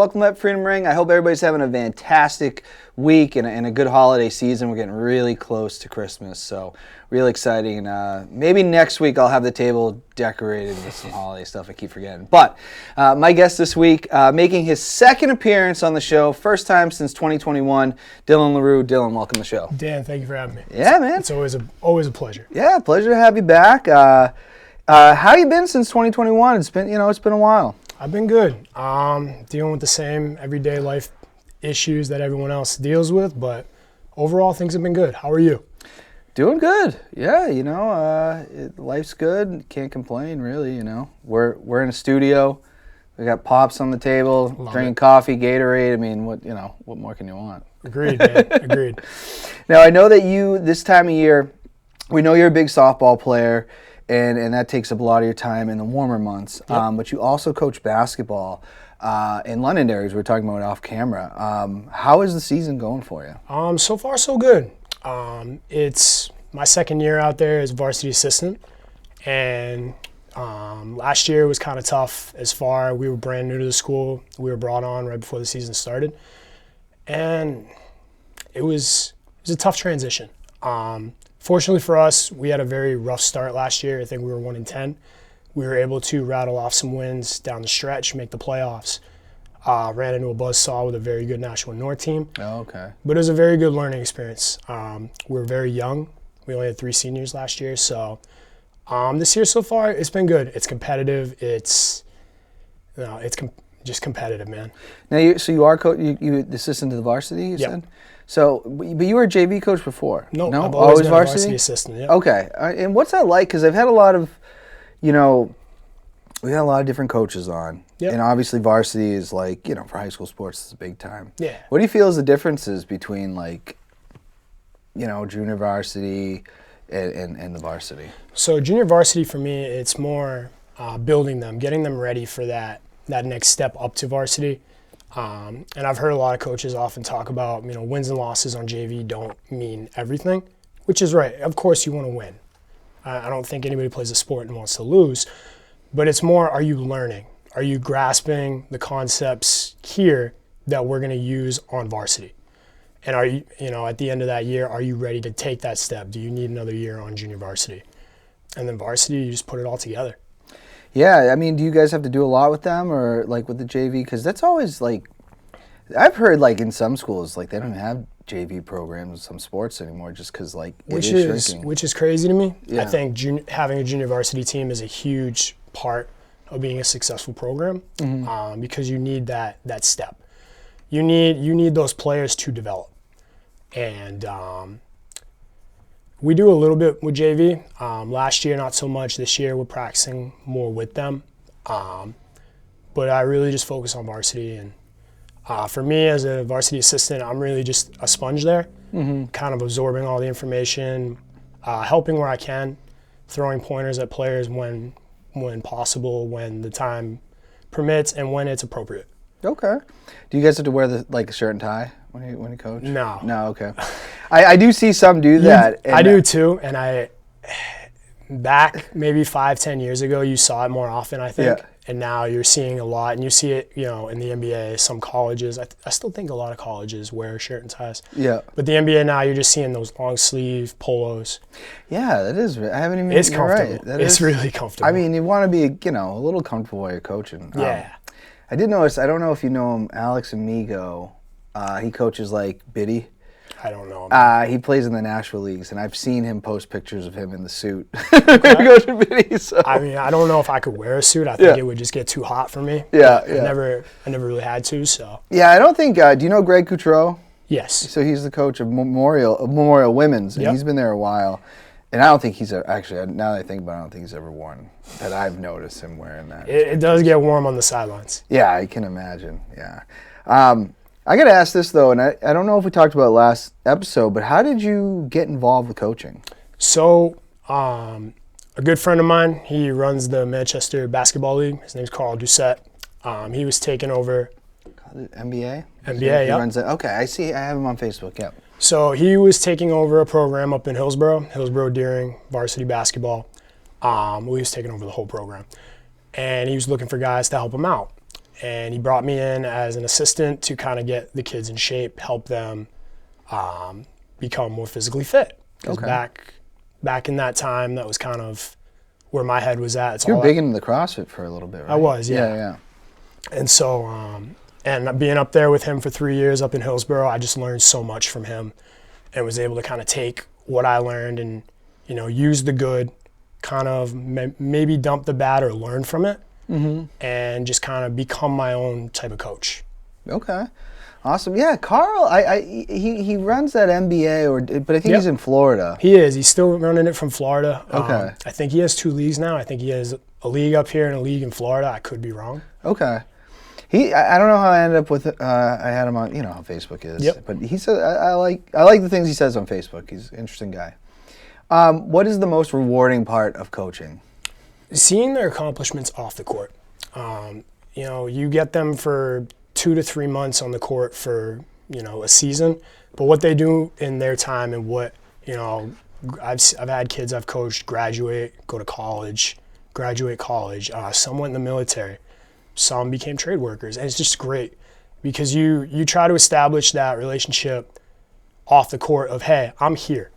welcome to Freedom Ring. I hope everybody's having a fantastic week and a good holiday season. We're getting really close to Christmas, so really exciting. Maybe next week I'll have the table decorated with some holiday stuff. I keep forgetting. But my guest this week, making his second appearance on the show, first time since 2021, Dylan LaRue. Dylan, welcome to the show. Dan, thank you for having me. Yeah, man. It's always a pleasure. Yeah, pleasure to have you back. How you been since 2021? It's been a while. I've been good. Dealing with the same everyday life issues that everyone else deals with, but overall things have been good. How are you? Doing good. Yeah, life's good. Can't complain, really. We're in a studio. We got pops on the table, drinking coffee, Gatorade. I mean, what more can you want? Agreed, man. Agreed. Now I know that you this time of year, we know you're a big softball player. And that takes up a lot of your time in the warmer months. Yep. But you also coach basketball in Londonderry, as we were talking about off camera. How is the season going for you? So far, so good. It's my second year out there as varsity assistant. And last year was kind of tough we were brand new to the school. We were brought on right before the season started. And it was a tough transition. Fortunately for us, we had a very rough start last year. I think we were 1-10. We were able to rattle off some wins down the stretch, make the playoffs. Ran into a buzzsaw with a very good National North team. Oh, okay. But it was a very good learning experience. We were very young. We only had 3 seniors last year. So this year so far, it's been good. It's competitive. It's just competitive, man. Now, you are you assistant to the varsity, you said? So, but you were a JV coach before? No, I've always been a varsity assistant, yeah. Okay. And what's that like? Because I've had a lot of, we had a lot of different coaches on. Yep. And obviously varsity is like, for high school sports, it's a big time. Yeah. What do you feel is the differences between junior varsity and the varsity? So junior varsity for me, it's more building them, getting them ready for that next step up to varsity. And I've heard a lot of coaches often talk about, wins and losses on JV don't mean everything, which is right. Of course you want to win. I don't think anybody plays a sport and wants to lose, but it's more, are you learning? Are you grasping the concepts here that we're going to use on varsity? And are you, at the end of that year, are you ready to take that step? Do you need another year on junior varsity? And then varsity, you just put it all together. Yeah, I mean, do you guys have to do a lot with them or with the JV? Because that's always I've heard in some schools, they don't have JV programs in some sports anymore just because it is shrinking. Which is crazy to me. Yeah. I think having a junior varsity team is a huge part of being a successful program because you need that step. You need those players to develop. And we do a little bit with JV. Last year, not so much. This year, we're practicing more with them. But I really just focus on varsity. And for me, as a varsity assistant, I'm really just a sponge there, kind of absorbing all the information, helping where I can, throwing pointers at players when possible, when the time permits, and when it's appropriate. Okay. Do you guys have to wear the shirt and tie when you coach? No. No. Okay. I do see some do that. I do too, and back maybe 5-10 years ago, you saw it more often, I think. Yeah. And now you're seeing a lot, and you see it, in the NBA, some colleges. I still think a lot of colleges wear shirt and ties. Yeah. But the NBA now, you're just seeing those long sleeve polos. Yeah, that is. I haven't even. It's comfortable. Right. It's really comfortable. I mean, you want to be, a little comfortable while you're coaching. Yeah. I did notice. I don't know if you know him, Alex Amigo. He coaches Biddy. I don't know. He plays in the Nashville leagues, and I've seen him post pictures of him in the suit. Coaching Biddy. So. I mean, I don't know if I could wear a suit. I think it would just get too hot for me. Yeah, I never really had to. So. Yeah, I don't think. Do you know Greg Coutreau? Yes. So he's the coach of Memorial Women's, and he's been there a while. And I don't think he's actually. Now that I think about it, I don't think he's ever worn that. I've noticed him wearing that. It does get warm on the sidelines. Yeah, I can imagine. Yeah. I got to ask this, though, and I don't know if we talked about it last episode, but how did you get involved with coaching? So, a good friend of mine, he runs the Manchester Basketball League. His name's Carl Doucette. He was taking over... NBA? NBA, yeah. Runs it. Okay, I see. I have him on Facebook, yeah. So he was taking over a program up in Hillsborough Deering, varsity basketball. He was taking over the whole program. And he was looking for guys to help him out. and he brought me in as an assistant to kind of get the kids in shape, help them become more physically fit. Because back in that time, that was kind of where my head was at. You're big into the CrossFit for a little bit, right? I was, yeah. Yeah. And so, and being up there with him for 3 years up in Hillsborough, I just learned so much from him and was able to kind of take what I learned and, use the good, kind of maybe dump the bad or learn from it, and just kind of become my own type of coach. Okay. Awesome. Yeah, Carl, he runs that MBA, but I think he's in Florida. He is. He's still running it from Florida. Okay. I think he has 2 leagues now. I think he has a league up here and a league in Florida. I could be wrong. Okay. I don't know how I ended up with I had him on, how Facebook is. Yep. But he said I like the things he says on Facebook. He's an interesting guy. What is the most rewarding part of coaching? Seeing their accomplishments off the court. You get them for 2 to 3 months on the court for, a season, but what they do in their time and what, I've had kids I've coached graduate, go to college, graduate college, some went in the military, some became trade workers, and it's just great because you try to establish that relationship off the court of, hey, I'm here.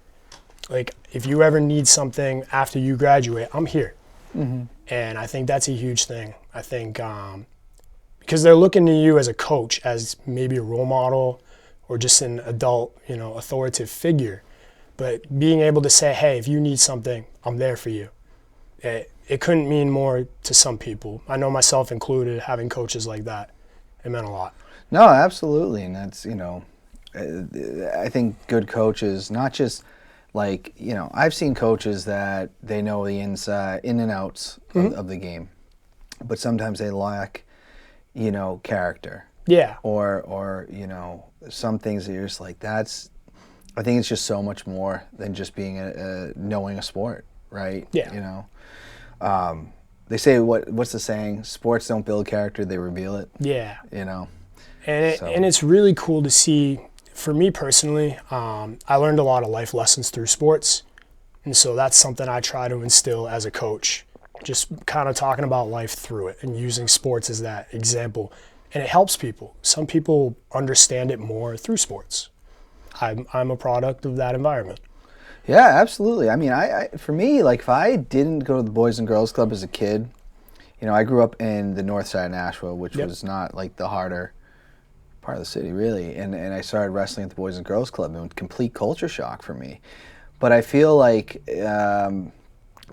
Like, if you ever need something after you graduate, I'm here. Mm-hmm. And I think that's a huge thing. I think because they're looking to you as a coach, as maybe a role model or just an adult, authoritative figure. But being able to say, hey, if you need something, I'm there for you. It couldn't mean more to some people. I know myself included, having coaches like that, it meant a lot. No, absolutely. And that's, I think good coaches, not just like, I've seen coaches that they know the inside, in and outs of the game, but sometimes they lack, character. Yeah. Or some things that you're just like, I think it's just so much more than just being knowing a sport, right? Yeah. They say, what's the saying? Sports don't build character, they reveal it. Yeah. And it's really cool to see. For me personally, I learned a lot of life lessons through sports. And so that's something I try to instill as a coach, just kind of talking about life through it and using sports as that example. And it helps people. Some people understand it more through sports. I'm a product of that environment. Yeah, absolutely. I mean, for me, like if I didn't go to the Boys and Girls Club as a kid, I grew up in the north side of Nashville, which was not like the harder part of the city, really. And I started wrestling at the Boys and Girls Club, and it was complete culture shock for me. But I feel like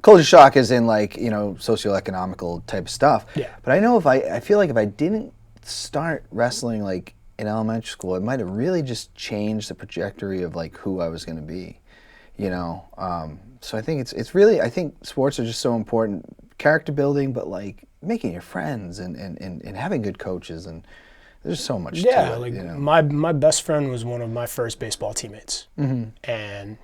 culture shock is in like, socioeconomical type of stuff. Yeah. But I feel like if I didn't start wrestling like in elementary school, it might have really just changed the trajectory of like who I was going to be, So I think it's really, I think sports are just so important, character building, but like making your friends and having good coaches, and there's so much to it, like my best friend was one of my first baseball teammates. Mm-hmm. And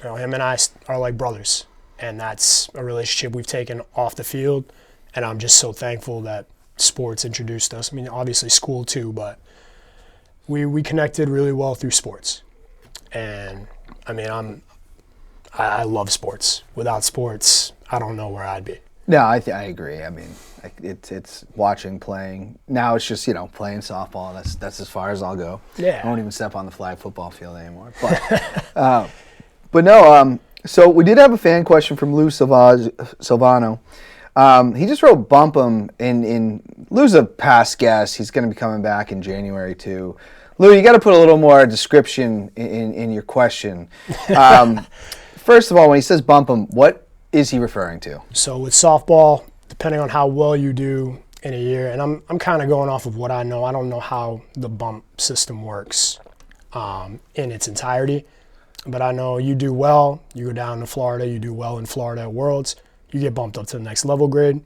him and I are like brothers, and that's a relationship we've taken off the field, and I'm just so thankful that sports introduced us. I mean, obviously school too, but we connected really well through sports. And I mean, I love sports. Without sports, I don't know where I'd be. No, I agree. I mean, it's watching, playing. Now it's just, playing softball. That's as far as I'll go. Yeah. I won't even step on the flag football field anymore. But no, so we did have a fan question from Lou Silvano. He just wrote bump him in Lou's a past guest. He's going to be coming back in January too. Lou, you got to put a little more description in your question. First of all, when he says bump him, what is he referring to? So with softball, depending on how well you do in a year, and I'm kind of going off of what I know. I don't know how the bump system works in its entirety, but I know you do well, you go down to Florida, you do well in Florida at Worlds, you get bumped up to the next level grade.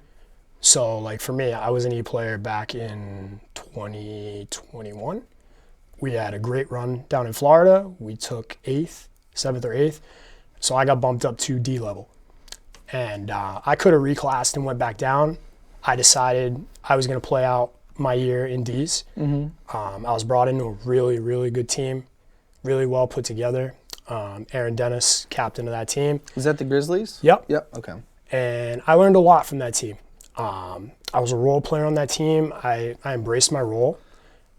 So like for me, I was an E player back in 2021. We had a great run down in Florida. We took 7th or 8th. So I got bumped up to D level. And I could have reclassed and went back down. I decided I was going to play out my year in Ds. Mm-hmm. I was brought into a really, really good team, really well put together. Aaron Dennis, captain of that team. Is that the Grizzlies? Yep. Okay. And I learned a lot from that team. I was a role player on that team. I embraced my role,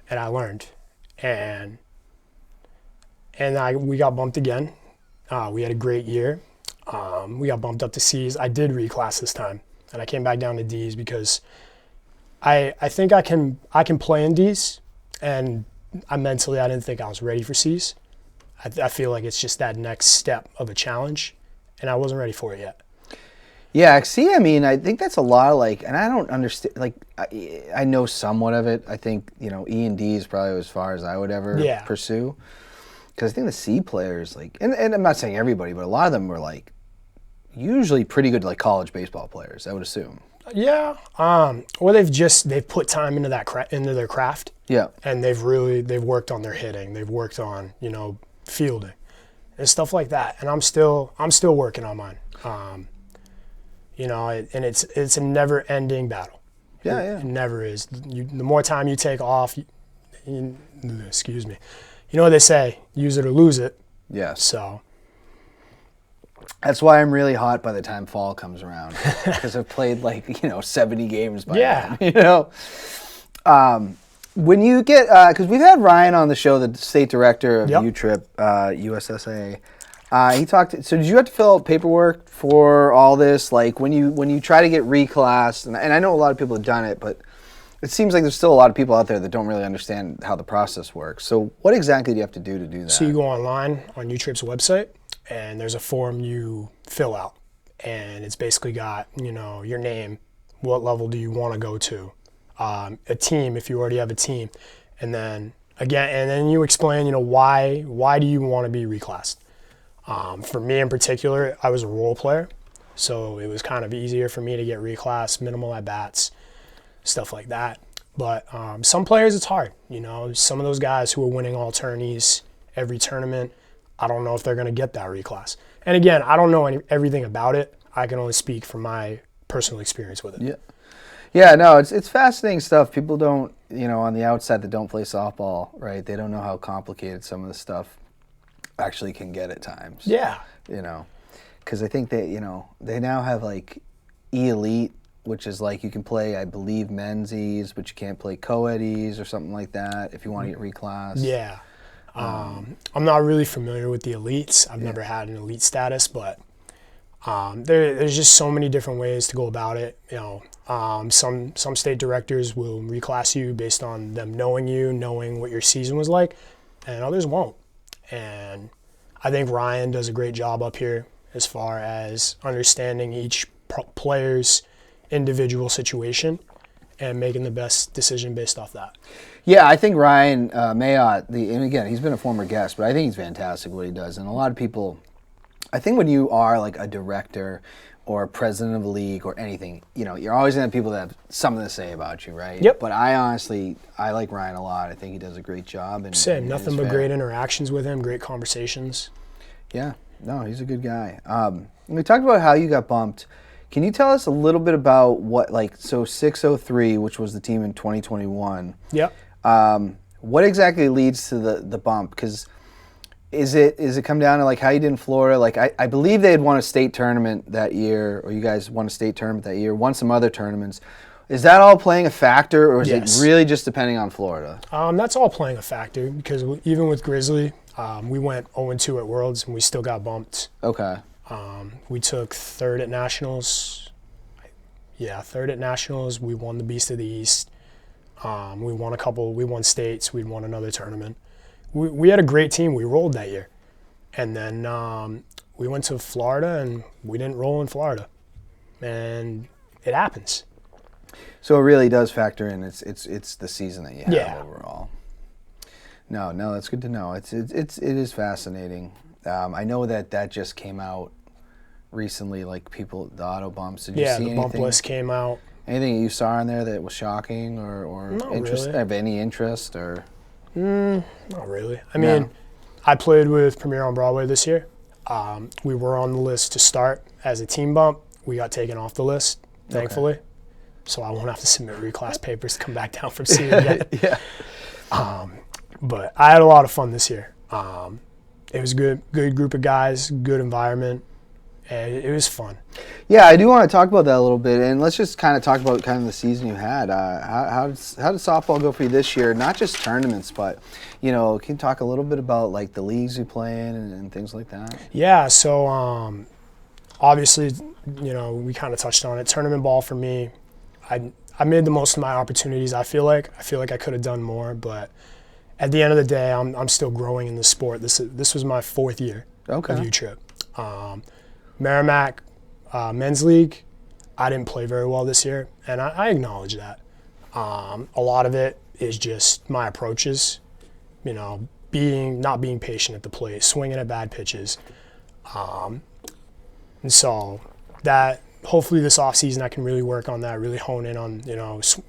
and I learned. And we got bumped again. We had a great year. We got bumped up to C's. I did reclass this time, and I came back down to D's because I think I can play in D's, and I didn't think I was ready for C's. I feel like it's just that next step of a challenge, and I wasn't ready for it yet. Yeah, see, I mean, I think that's a lot of like, and I don't understand, like, I know somewhat of it. I think, E and D is probably as far as I would ever pursue. Because I think the C players, like, and I'm not saying everybody, but a lot of them were like, usually pretty good, like, college baseball players, I would assume. Yeah. Or they've put time into into their craft. Yeah. And they've worked on their hitting. They've worked on, fielding and stuff like that. And I'm still working on mine. And it's a never-ending battle. Yeah. It never is. The more time you take off, excuse me. You know what they say, use it or lose it. Yeah. So. That's why I'm really hot by the time fall comes around. Because I've played 70 games by then. When you get, because we've had Ryan on the show, the state director of UTRIP, USSA. He talked. So did you have to fill out paperwork for all this? Like when you try to get reclassed, and I know a lot of people have done it, but it seems like there's still a lot of people out there that don't really understand how the process works. So what exactly do you have to do that? So you go online on UTRIP's website, and there's a form you fill out, and it's basically got your name, what level do you want to go to, a team if you already have a team, and then you explain why do you want to be reclassed. For me in particular, I was a role player, so it was kind of easier for me to get reclassed, minimal at bats, stuff like that. But some players, it's hard. Some of those guys who are winning all tourneys every tournament, I don't know if they're going to get that reclass. And again, I don't know everything about it. I can only speak from my personal experience with it. Yeah. Yeah, no, it's fascinating stuff. People don't, on the outside that don't play softball, right? They don't know how complicated some of the stuff actually can get at times. Yeah. Because I think they now have like E-Elite, which is like you can play, I believe, men's E's, but you can't play co-ed E's or something like that if you want to get reclassed. Yeah. I'm not really familiar with the elites. I've never had an elite status, but there's just so many different ways to go about it. Some state directors will reclass you based on them knowing what your season was like, and others won't. And I think Ryan does a great job up here as far as understanding each player's individual situation and making the best decision based off that. Yeah, I think Ryan Mayotte, and again, he's been a former guest, but I think he's fantastic what he does. And a lot of people, I think when you are like a director or a president of a league or anything, you're always going to have people that have something to say about you, right? Yep. But I like Ryan a lot. I think he does a great job. Same, nothing but great interactions with him, great conversations. Yeah, no, he's a good guy. We talked about how you got bumped. Can you tell us a little bit about so 603, which was the team in 2021? Yep. What exactly leads to the bump? Because is it come down to like how you did in Florida? Like I believe they had won a state tournament that year, or you guys won a state tournament that year, won some other tournaments. Is that all playing a factor, or is it really just depending on Florida? That's all playing a factor because even with Grizzly, we went 0-2 at Worlds and we still got bumped. Okay. We took third at Nationals. Yeah, third at Nationals. We won the Beast of the East. We won states. We'd won another tournament. We had a great team. We rolled that year. And then we went to Florida and we didn't roll in Florida. And it happens. So it really does factor in. It's the season that you have overall. No, that's good to know. It is fascinating. I know that just came out recently, like the auto bumps. Did you see anything? The bump list came out. Anything you saw in there that was shocking or interest, really. Have any interest or? Not really. I mean, I played with Premier on Broadway this year. We were on the list to start as a team bump. We got taken off the list, thankfully. Okay. So I won't have to submit reclass papers to come back down from C again. Yeah. But I had a lot of fun this year. It was a good group of guys, good environment, and it was fun. Yeah, I do want to talk about that a little bit, and let's just kind of talk about kind of the season you had. How did softball go for you this year? Not just tournaments, but can you talk a little bit about like the leagues you play in and things like that? Yeah, so obviously, we kind of touched on it. Tournament ball for me, I made the most of my opportunities. I feel like I could have done more, but at the end of the day, I'm still growing in the sport. This was my 4th year of U-Trip. Merrimack Men's League, I didn't play very well this year, and I acknowledge that. A lot of it is just my approaches, not being patient at the plate, swinging at bad pitches. And so that hopefully this offseason I can really work on that, really hone in on,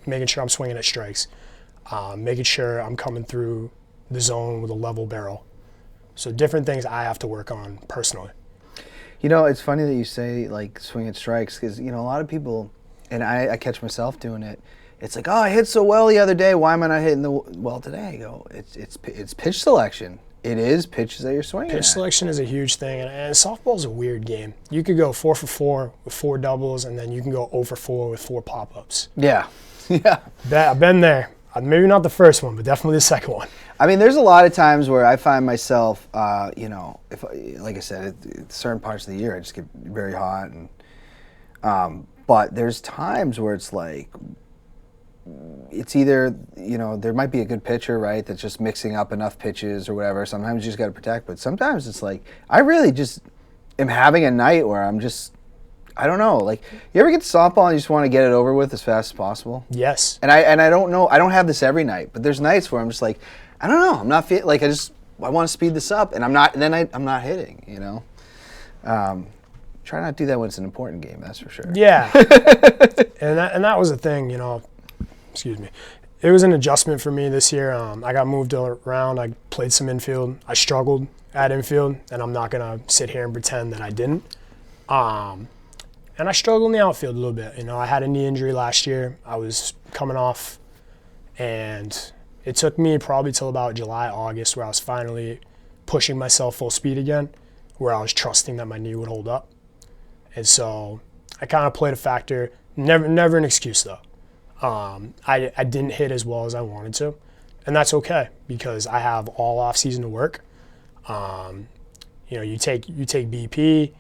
making sure I'm swinging at strikes, making sure I'm coming through the zone with a level barrel. So different things I have to work on personally. It's funny that you say like swing at strikes because, a lot of people, and I catch myself doing it, it's like, oh, I hit so well the other day. Why am I not hitting well today? I go, it's pitch selection. It is pitches that you're swinging Pitch selection is a huge thing, and softball's a weird game. You could go 4 for 4 with 4 doubles, and then you can go 0 for 4 with 4 pop-ups. Yeah, yeah. I've been there. Maybe not the first one, but definitely the second one. I mean, there's a lot of times where I find myself, if like I said, certain parts of the year I just get very hot, and but there's times where it's like, it's either, there might be a good pitcher, right, that's just mixing up enough pitches or whatever. Sometimes you just got to protect, but sometimes it's like, I really just am having a night where I'm just, I don't know, like, you ever get to softball and you just want to get it over with as fast as possible? Yes. And I don't know, I don't have this every night, but there's nights where I'm just like, I don't know, I'm not feeling, like, I want to speed this up, and I'm not hitting, Try not to do that when it's an important game, that's for sure. Yeah. and that was the thing, excuse me. It was an adjustment for me this year. I got moved around. I played some infield. I struggled at infield, and I'm not going to sit here and pretend that I didn't. And I struggled in the outfield a little bit. I had a knee injury last year. I was coming off, and it took me probably till about July, August, where I was finally pushing myself full speed again, where I was trusting that my knee would hold up. And so I kind of played a factor. Never an excuse, though. I didn't hit as well as I wanted to, and that's okay because I have all off season to work. You take BP,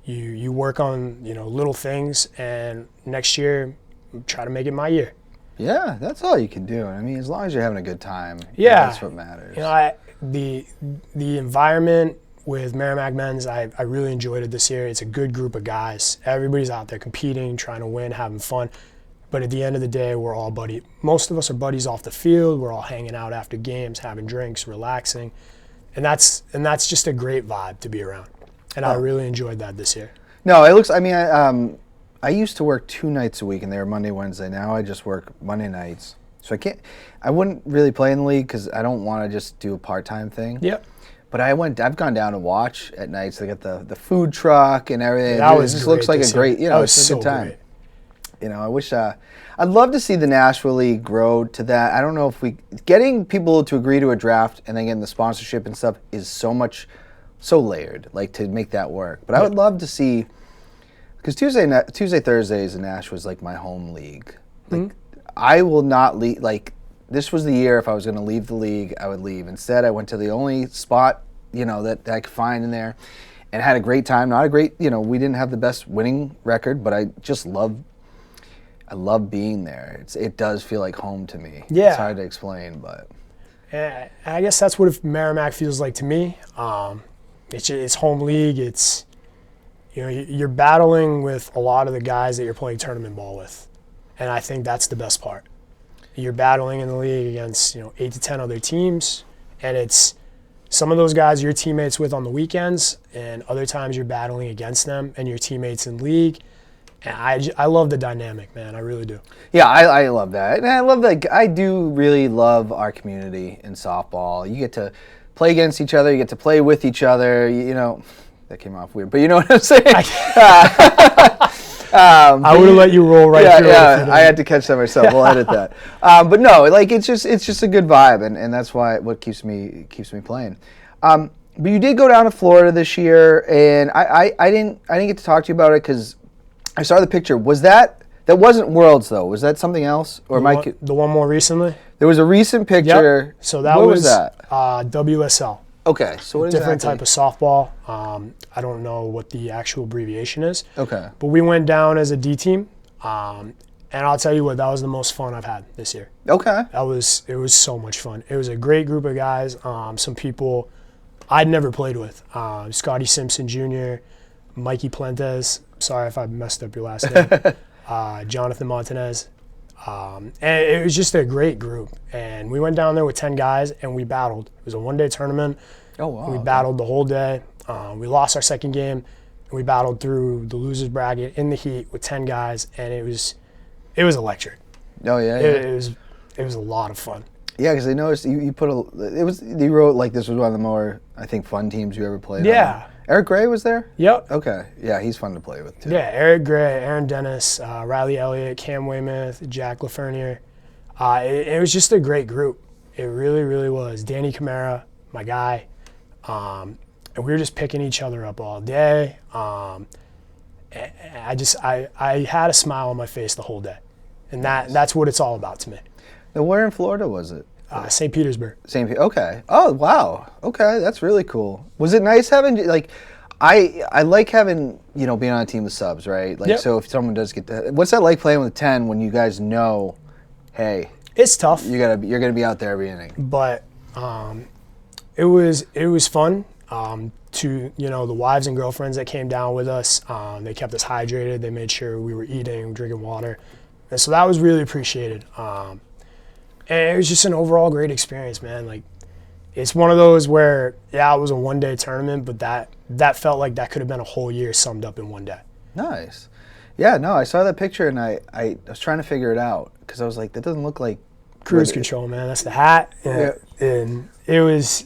you work on little things, and next year try to make it my year. Yeah, that's all you can do. I mean, as long as you're having a good time, yeah, that's what matters. The environment with Merrimack Men's, I really enjoyed it this year. It's a good group of guys. Everybody's out there competing, trying to win, having fun. But at the end of the day, we're all most of us are buddies off the field. We're all hanging out after games, having drinks, relaxing. And that's just a great vibe to be around. And I really enjoyed that this year. No, it looks, I used to work 2 nights a week, and they were Monday, Wednesday. Now I just work Monday nights. So I wouldn't really play in the league because I don't want to just do a part-time thing. Yep. But I've gone down to watch at nights. They got the food truck and everything. That it just looks like a great, it's a good time. Great. I wish, I'd love to see the Nashville League grow to that. I don't know if getting people to agree to a draft and then getting the sponsorship and stuff is so layered, like to make that work. But I would love to see, because Tuesday, Thursdays in Nashville is like my home league. Like, I will not leave, like, this was the year if I was going to leave the league, I would leave. Instead, I went to the only spot, that I could find in there and had a great time. Not a great, we didn't have the best winning record, but I just love being there. It does feel like home to me. Yeah. It's hard to explain, but. I guess that's what Merrimack feels like to me. It's home league. It's, you're battling with a lot of the guys that you're playing tournament ball with. And I think that's the best part. You're battling in the league against, 8 to 10 other teams. And it's some of those guys you're teammates with on the weekends, and other times you're battling against them and your teammates in league. And I love the dynamic, man. I really do. Yeah, I love that. And I love that. I do really love our community in softball. You get to play against each other. You get to play with each other. That came off weird, but you know what I'm saying? I would have let you roll right through it. Yeah, I had to catch that myself. We'll edit that. But no, like it's just a good vibe, and that's what keeps me playing. But you did go down to Florida this year, and I didn't get to talk to you about it because I saw the picture. Was that wasn't Worlds though? Was that something else? Or the one more recently? There was a recent picture. Yep. So that what was that? WSL. Okay, so what different exactly? type of softball. I don't know what the actual abbreviation is. Okay. But we went down as a D team, and I'll tell you what, that was the most fun I've had this year. Okay. It was so much fun. It was a great group of guys. Some people I'd never played with. Scotty Simpson Jr., Mikey Plentes. Sorry if I messed up your last name. Jonathan Montanez. And it was just a great group. And we went down there with 10 guys, and we battled. It was a one-day tournament. Oh, wow. We battled the whole day. We lost our second game, and we battled through the losers bracket in the heat with 10 guys, and it was electric. Oh, yeah. It was a lot of fun. Yeah, because I noticed you put you wrote like this was one of the more, I think, fun teams you ever played Yeah. on. Eric Gray was there? Yep. Okay. Yeah, he's fun to play with, too. Yeah, Eric Gray, Aaron Dennis, Riley Elliott, Cam Weymouth, Jack Lafernier. It was just a great group. It really, really was. Danny Camara, my guy. And we were just picking each other up all day. I had a smile on my face the whole day. And that's what it's all about to me. Now, where in Florida was it? St. Petersburg. Okay. Oh, wow. Okay, that's really cool. Was it nice having, like, I like having, being on a team with subs, right? Like, Yep. So if someone does get that, what's that like playing with 10 when you guys know, hey, It's tough. you're gonna be out there every inning? But it was fun. To the wives and girlfriends that came down with us, they kept us hydrated. They made sure we were eating, drinking water, and so that was really appreciated. And it was just an overall great experience, man. Like, it's one of those where, yeah, it was a one-day tournament, but that felt like that could have been a whole year summed up in one day. Nice. Yeah, no, I saw that picture and I was trying to figure it out because I was like, that doesn't look like Cruise control, man. That's the hat. Yeah. And it was,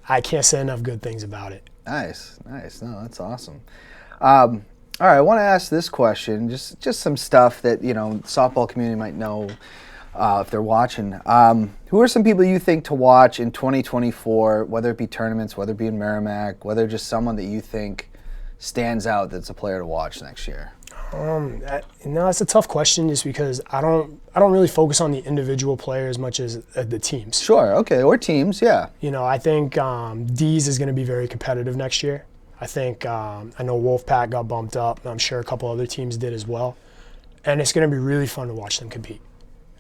I can't say enough good things about it. Nice. No, that's awesome. All right, I want to ask this question, just some stuff that, softball community might know if they're watching. Who are some people you think to watch in 2024, whether it be tournaments, whether it be in Merrimack, whether just someone that you think stands out that's a player to watch next year? That's a tough question just because I don't really focus on the individual player as much as the teams. Sure, okay, or teams, yeah. I think D's is going to be very competitive next year. I think, I know Wolfpack got bumped up, and I'm sure a couple other teams did as well. And it's going to be really fun to watch them compete.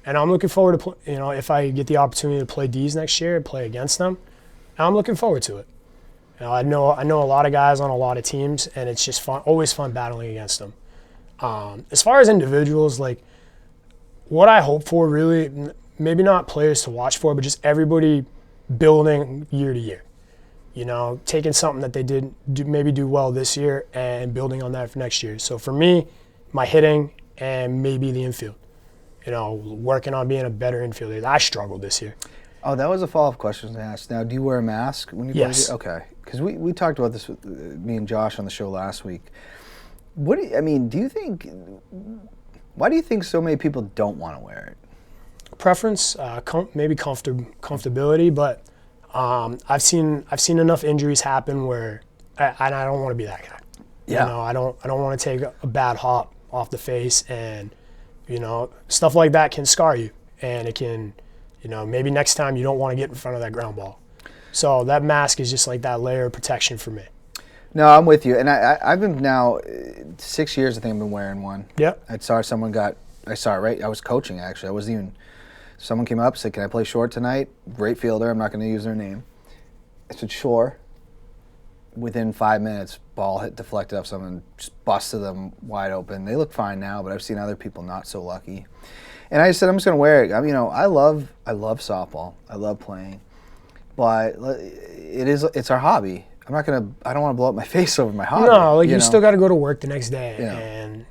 And I'm looking forward to, if I get the opportunity to play D's next year and play against them, I'm looking forward to it. I know a lot of guys on a lot of teams, and it's just fun, always fun battling against them. As far as individuals, like, what I hope for really, maybe not players to watch for, but just everybody building year to year. Taking something that they did maybe do well this year and building on that for next year. So for me, my hitting and maybe the infield. Working on being a better infielder. I struggled this year. Oh, that was a follow-up question to ask. Now, do you wear a mask when you play? Yes. Okay, because we talked about this with me and Josh on the show last week. Why do you think so many people don't want to wear it? Preference, maybe comfortability, but I've seen enough injuries happen where I don't want to be that guy. Yeah. I don't want to take a bad hop off the face, and stuff like that can scar you, and it can, maybe next time you don't want to get in front of that ground ball. So that mask is just like that layer of protection for me. No, I'm with you, and I've been now 6 years. I think I've been wearing one. Yep. I saw it right. I was coaching actually. I wasn't even. Someone came up, said, "Can I play short tonight?" Great fielder. I'm not going to use their name. I said, "Sure." Within 5 minutes, ball hit deflected off someone, just busted them wide open. They look fine now, but I've seen other people not so lucky. And I said, I'm just going to wear it. I love softball. I love playing, but it's our hobby. I don't want to blow up my face over my hobby. No, you still got to go to work the next day. Yeah. And,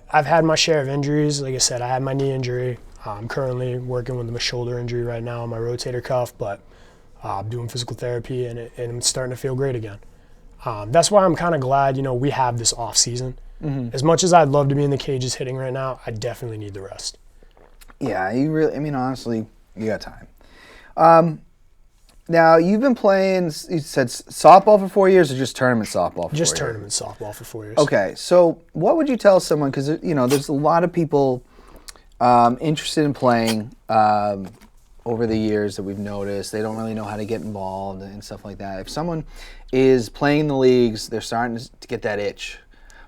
I've had my share of injuries. Like I said, I had my knee injury. I'm currently working with my shoulder injury right now on my rotator cuff, but I'm doing physical therapy, and it's starting to feel great again. That's why I'm kind of glad, we have this off season. Mm-hmm. As much as I'd love to be in the cages hitting right now, I definitely need the rest. Yeah, you really, honestly, you got time. Now, you've been playing, you said softball for 4 years or just tournament softball for 4 years? Just tournament softball for 4 years. Okay, so what would you tell someone, because, there's a lot of people interested in playing over the years that we've noticed. They don't really know how to get involved and stuff like that. If someone is playing the leagues, they're starting to get that itch.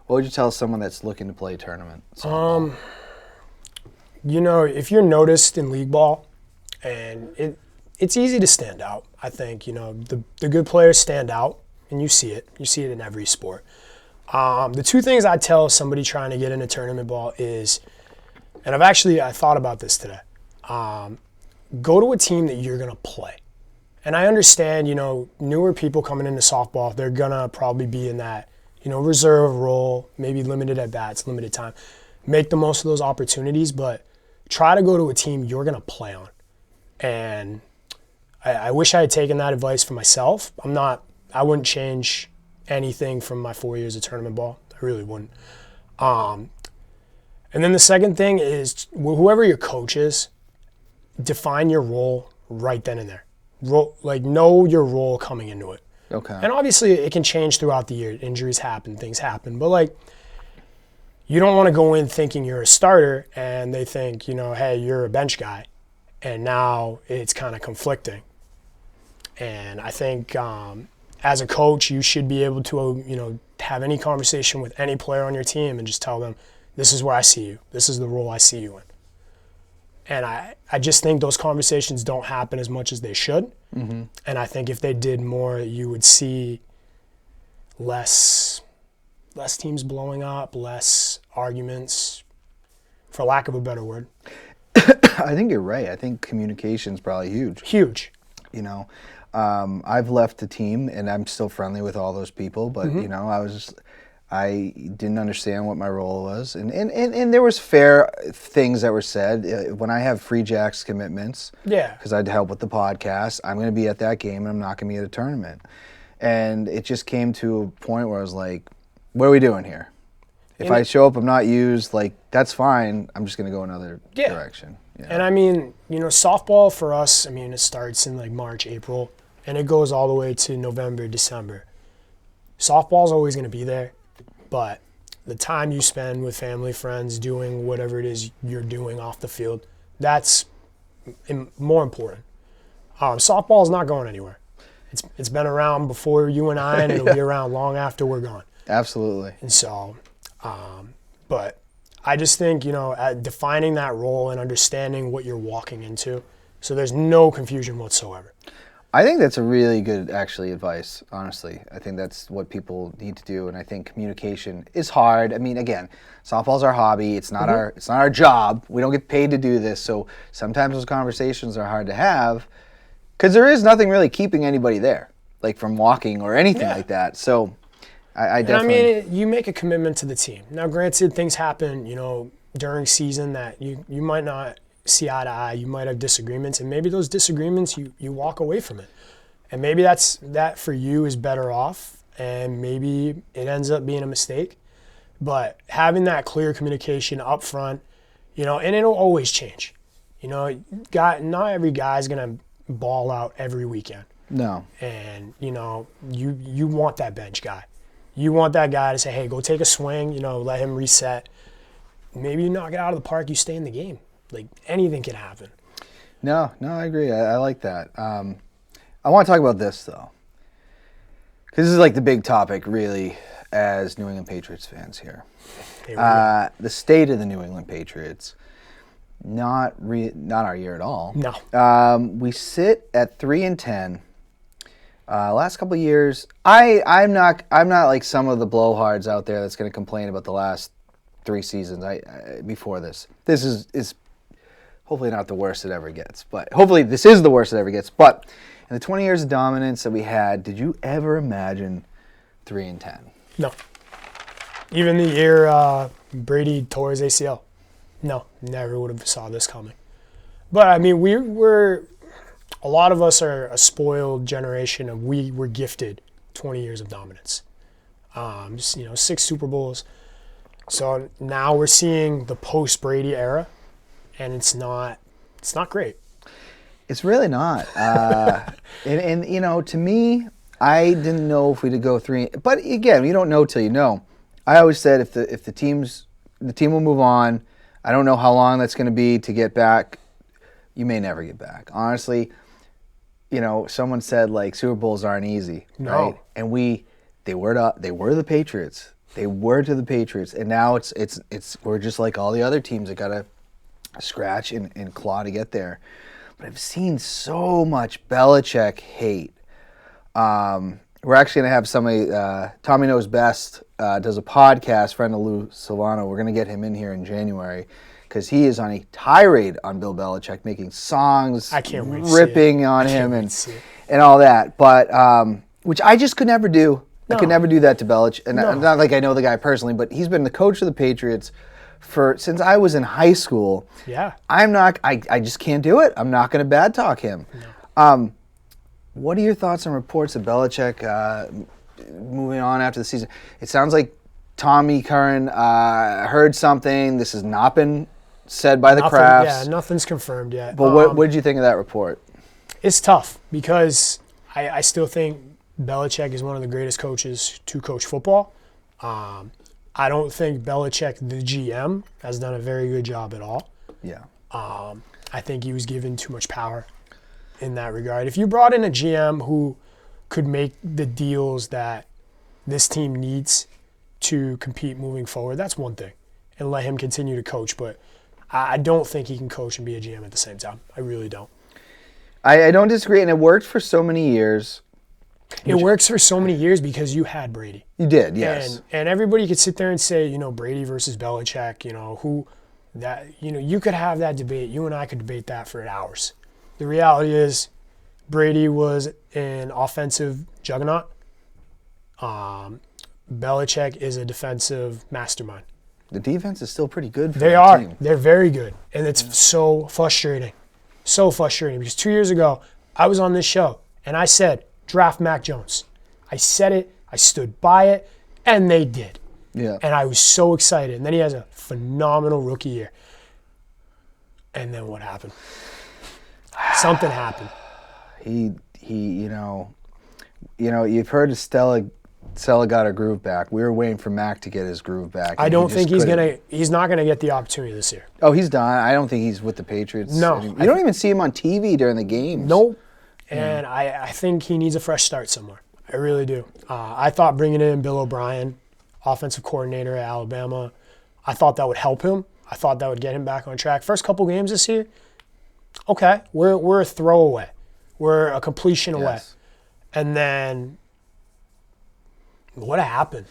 What would you tell someone that's looking to play tournament softball? If you're noticed in league ball, and it's easy to stand out. I think, the good players stand out, and you see it. You see it in every sport. The two things I tell somebody trying to get into tournament ball is, and I thought about this today, go to a team that you're going to play. And I understand, newer people coming into softball, they're going to probably be in that, reserve role, maybe limited at bats, limited time. Make the most of those opportunities, but try to go to a team you're going to play on. And I wish I had taken that advice for myself. I wouldn't change anything from my 4 years of tournament ball. I really wouldn't. And then the second thing is, whoever your coach is, define your role right then and there. Know your role coming into it. Okay. And obviously it can change throughout the year. Injuries happen, things happen. But you don't want to go in thinking you're a starter and they think, hey, you're a bench guy. And now it's kind of conflicting. And I think as a coach, you should be able to, have any conversation with any player on your team and just tell them, this is where I see you. This is the role I see you in. And I just think those conversations don't happen as much as they should. Mm-hmm. And I think if they did more, you would see less teams blowing up, less arguments, for lack of a better word. I think you're right. I think communication's probably huge. Huge. I've left the team and I'm still friendly with all those people, but I didn't understand what my role was, and there was fair things that were said. When I have free jacks commitments, because I had to help with the podcast, I'm going to be at that game and I'm not going to be at a tournament. And it just came to a point where I was like, what are we doing here? If I show up, I'm not used, that's fine. I'm just going to go another direction. Yeah. And softball for us, it starts in March, April, and it goes all the way to November, December. Softball's always going to be there, but the time you spend with family, friends, doing whatever it is you're doing off the field, that's more important. Softball's not going anywhere. It's been around before you and I, and it'll be around long after we're gone. Absolutely. And so, but I just think, defining that role and understanding what you're walking into, so there's no confusion whatsoever. I think that's a really good, advice, honestly. I think that's what people need to do, and I think communication is hard. Again, softball's our hobby. It's not our job. We don't get paid to do this, so sometimes those conversations are hard to have because there is nothing really keeping anybody there, from walking or anything like that. So I definitely... you make a commitment to the team. Now, granted, things happen, during season that you might not see eye to eye. You might have disagreements, and maybe those disagreements, you walk away from it. And maybe that for you is better off, and maybe it ends up being a mistake. But having that clear communication up front, and it'll always change. Not every guy's going to ball out every weekend. No. And, you want that bench guy. You want that guy to say, hey, go take a swing, let him reset. Maybe you knock it out of the park, you stay in the game. Anything can happen. No, I agree. I like that. I want to talk about this, though. Because this is the big topic, really, as New England Patriots fans here. The state of the New England Patriots, not our year at all. No. We sit at 3-10. Last couple of years, I'm not like some of the blowhards out there that's going to complain about the last 3 seasons. Before this is hopefully not the worst it ever gets, but hopefully this is the worst it ever gets. But in the 20 years of dominance that we had, did you ever imagine 3-10? No. Even the year Brady tore his ACL. No, never would have saw this coming. But we're a lot of us are a spoiled generation, and we were gifted 20 years of dominance. 6 Super Bowls. So now we're seeing the post-Brady era, and it's not great. It's really not. And you know, to me, I didn't know if we'd go 3. But again, you don't know till you know. I always said if the team will move on. I don't know how long that's going to be to get back. You may never get back. Honestly, you know, someone said like Super Bowls aren't easy, No. right? And they were the Patriots. They were to the Patriots, and now we're just like all the other teams that got to scratch and claw to get there. But I've seen so much Belichick hate. We're actually going to have somebody, Tommy Knows Best, does a podcast, friend of Lou Silvano. We're going to get him in here in January because he is on a tirade on Bill Belichick, making songs, I can't wait ripping on him and all that. But which I just could never do. I could never do that to Belichick. And not like I know the guy personally, but he's been the coach of the Patriots since I was in high school. Yeah. I just can't do it. I'm not going to bad talk him. No. What are your thoughts on reports of Belichick moving on after the season? It sounds like Tommy Curran heard something. This has not been said by the Crafts. Yeah, nothing's confirmed yet. But what did you think of that report? It's tough because I still think Belichick is one of the greatest coaches to coach football. I don't think Belichick, the GM, has done a very good job at all. Yeah. I think he was given too much power in that regard. If you brought in a GM who could make the deals that this team needs to compete moving forward, that's one thing, and let him continue to coach. But I don't think he can coach and be a GM at the same time. I really don't. I don't disagree, and it worked for so many years. It works for so many years because you had Brady. You did, yes. And everybody could sit there and say, you know, Brady versus Belichick, you could have that debate. You and I could debate that for hours. The reality is Brady was an offensive juggernaut. Belichick is a defensive mastermind. The defense is still pretty good for They the are. team. They're very good. And it's so frustrating. So frustrating because 2 years ago, I was on this show and I said, draft Mac Jones. I said it. I stood by it. And they did. Yeah. And I was so excited. And then he has a phenomenal rookie year. And then what happened? Something happened. He you've heard of Stella got her groove back. We were waiting for Mac to get his groove back. I don't think he's not gonna get the opportunity this year. Oh, he's done. I don't think he's with the Patriots. No. You don't even see him on TV during the games. Nope. And I think he needs a fresh start somewhere. I really do. I thought bringing in Bill O'Brien, offensive coordinator at Alabama, I thought that would help him. I thought that would get him back on track. First couple games this year, okay, we're a throwaway. We're a completion away. And then what happened?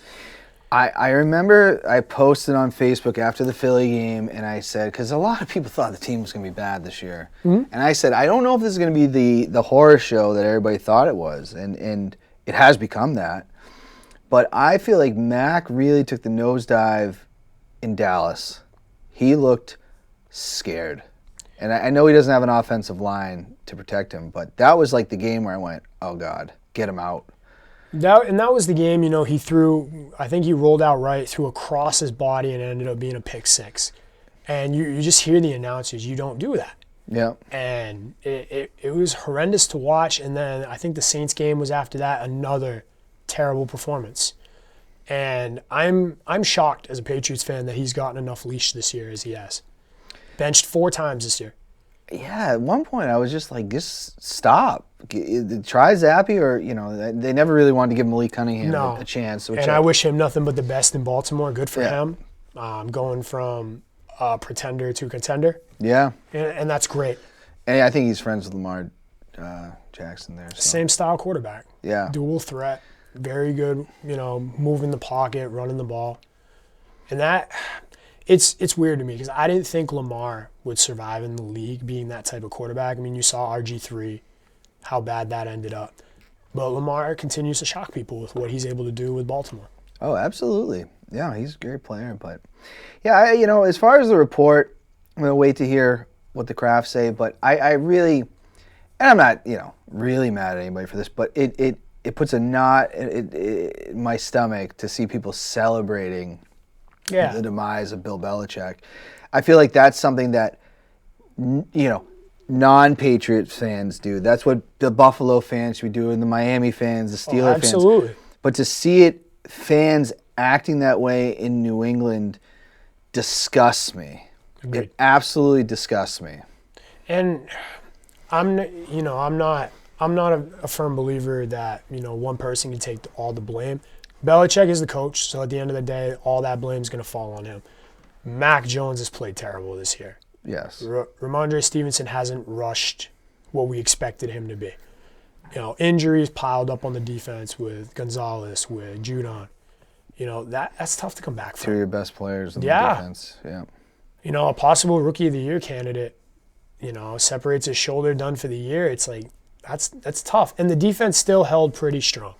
I remember I posted on Facebook after the Philly game, and I said, because a lot of people thought the team was going to be bad this year. Mm-hmm. And I said, I don't know if this is going to be the horror show that everybody thought it was. And it has become that. But I feel like Mac really took the nosedive in Dallas. He looked scared. And I know he doesn't have an offensive line to protect him, but that was like the game where I went, oh, God, get him out. That was the game, he threw, I think he rolled out right, threw across his body, and it ended up being a pick six. And you just hear the announcers, you don't do that. Yeah. And it was horrendous to watch. And then I think the Saints game was after that, another terrible performance. And I'm shocked as a Patriots fan that he's gotten enough leash this year as he has. Benched 4 times this year. Yeah, at one point I was just like, just stop. Try Zappy, or, they never really wanted to give Malik Cunningham a chance. And I wish him nothing but the best in Baltimore. Good for him. Going from pretender to contender. Yeah. And that's great. And I think he's friends with Lamar Jackson there. So. Same style quarterback. Yeah. Dual threat. Very good, moving the pocket, running the ball. And that, it's weird to me because I didn't think Lamar would survive in the league being that type of quarterback. I mean, you saw RG3, how bad that ended up. But Lamar continues to shock people with what he's able to do with Baltimore. Oh, absolutely. Yeah, he's a great player. But, yeah, as far as the report, I'm going to wait to hear what the Crafts say. But I really, and I'm not, really mad at anybody for this, but it puts a knot in my stomach to see people celebrating the demise of Bill Belichick. I feel like that's something that, non-Patriots fans do. That's what the Buffalo fans should be doing, the Miami fans, the Steelers fans. Absolutely. But to see it, fans acting that way in New England disgusts me. Agreed. It absolutely disgusts me. And I'm not a firm believer that, one person can take all the blame. Belichick is the coach, so at the end of the day, all that blame is going to fall on him. Mac Jones has played terrible this year. Yes. Ramondre Stevenson hasn't rushed what we expected him to be. Injuries piled up on the defense with Gonzalez, with Judon. That's tough to come back from. Two of your best players in the defense. Yeah. A possible Rookie of the Year candidate, separates his shoulder, done for the year. It's like, that's tough. And the defense still held pretty strong.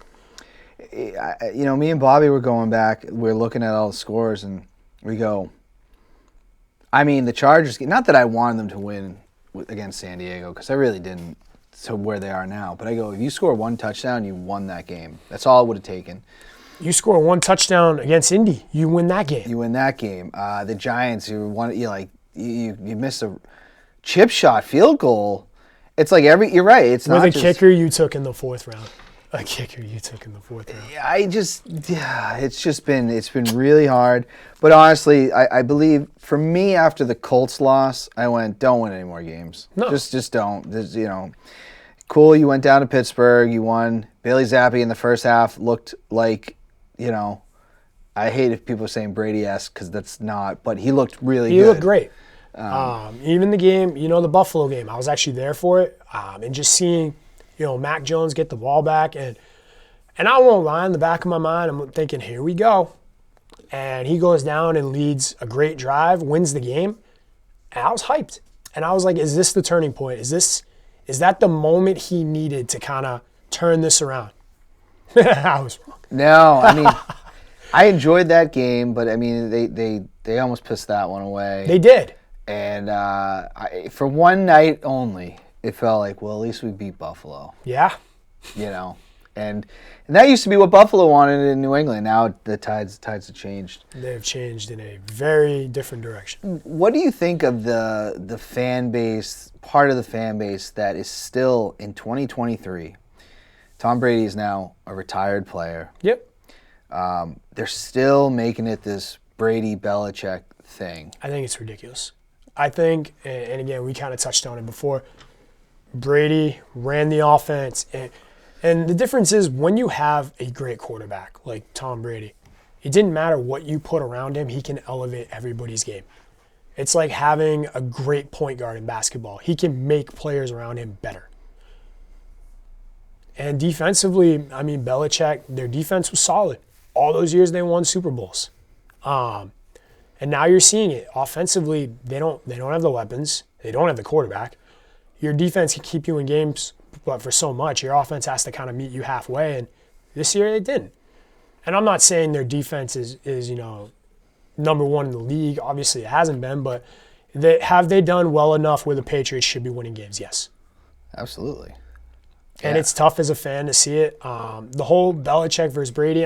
Me and Bobby were going back. We're looking at all the scores, and we go, the Chargers, not that I wanted them to win against San Diego, because I really didn't, to where they are now. But I go, if you score one touchdown, you won that game. That's all it would have taken. You score one touchdown against Indy, you win that game. You win that game. The Giants, you miss a chip shot field goal. It's like you're right. It's not just, kicker you took in the fourth round. A kicker you took in the fourth round. It's been really hard. But honestly, I believe for me after the Colts loss, I went, don't win any more games. No. Just don't. Cool, you went down to Pittsburgh, you won. Bailey Zappi in the first half looked like, I hate if people are saying Brady-esque because that's not, but he looked really good. He looked great. Even the game, the Buffalo game, I was actually there for it. And just seeing, Mac Jones get the ball back. And I won't lie, in the back of my mind, I'm thinking, here we go. And he goes down and leads a great drive, wins the game. And I was hyped. And I was like, is this the turning point? Is that the moment he needed to kind of turn this around? I was wrong. No, I enjoyed that game, but they almost pissed that one away. They did. And for one night only, it felt like, well, at least we beat Buffalo. Yeah. And that used to be what Buffalo wanted in New England. Now the tides have changed. They've changed in a very different direction. What do you think of the fan base, part of the fan base that is still in 2023? Tom Brady is now a retired player. Yep. They're still making it this Brady-Belichick thing. I think it's ridiculous. I think, and again, we kind of touched on it before, Brady ran the offense. And the difference is when you have a great quarterback like Tom Brady, it didn't matter what you put around him, he can elevate everybody's game. It's like having a great point guard in basketball. He can make players around him better. And defensively, Belichick, their defense was solid. All those years they won Super Bowls. And now you're seeing it. Offensively, they don't have the weapons. They don't have the quarterback. Your defense can keep you in games, but for so much, your offense has to kind of meet you halfway. And this year they didn't. And I'm not saying their defense is number one in the league. Obviously it hasn't been, but have they done well enough where the Patriots should be winning games? Yes. Absolutely. And it's tough as a fan to see it. The whole Belichick versus Brady,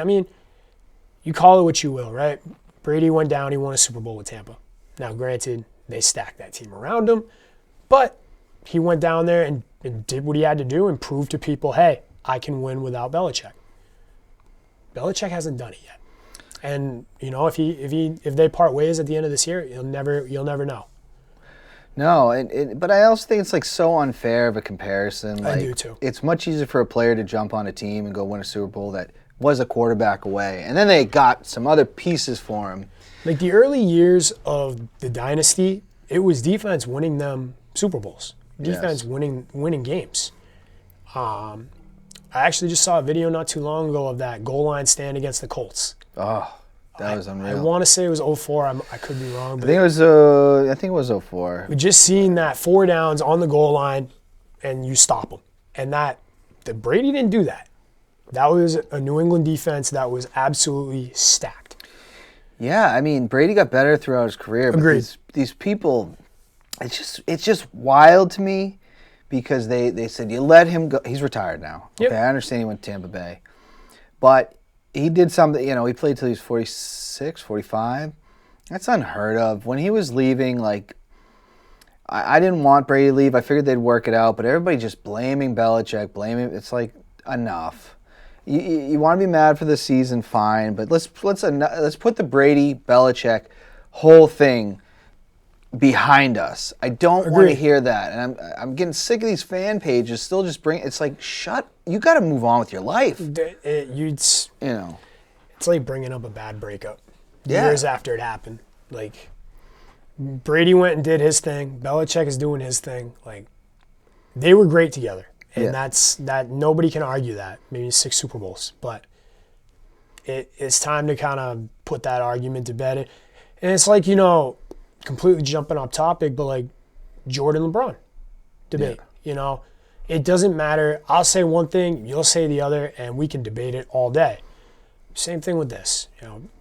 you call it what you will, right? Brady went down, he won a Super Bowl with Tampa. Now, granted, they stacked that team around him, but he went down there and did what he had to do and proved to people, hey, I can win without Belichick. Belichick hasn't done it yet. And, if they part ways at the end of this year, you'll never know. No, but I also think it's like so unfair of a comparison. I do too. It's much easier for a player to jump on a team and go win a Super Bowl that was a quarterback away, and then they got some other pieces for him. Like the early years of the dynasty, it was defense winning them Super Bowls. Defense winning games. I actually just saw a video not too long ago of that goal line stand against the Colts. Oh, that was unreal. I want to say it was 04. I could be wrong. But I think it was 04. Just seeing that 4 downs on the goal line, and you stop them, and the Brady didn't do that. That was a New England defense that was absolutely stacked. Yeah, Brady got better throughout his career. Agreed. But these people, it's just wild to me because they said, you let him go. He's retired now. Yep. Okay, I understand he went to Tampa Bay. But he did something, he played till he was 46, 45. That's unheard of. When he was leaving, I didn't want Brady to leave. I figured they'd work it out, but everybody just blaming Belichick, it's like, enough. You want to be mad for the season, fine, but let's put the Brady Belichick whole thing behind us. I don't want to hear that, and I'm getting sick of these fan pages still just it's like, you got to move on with your life. It's like bringing up a bad breakup years after it happened. Like, Brady went and did his thing. Belichick is doing his thing. Like, they were great together. And that nobody can argue that. Maybe 6 Super Bowls. But it's time to kind of put that argument to bed. And it's like, completely jumping off topic, but like Jordan LeBron debate. It doesn't matter. I'll say one thing, you'll say the other, and we can debate it all day. Same thing with this.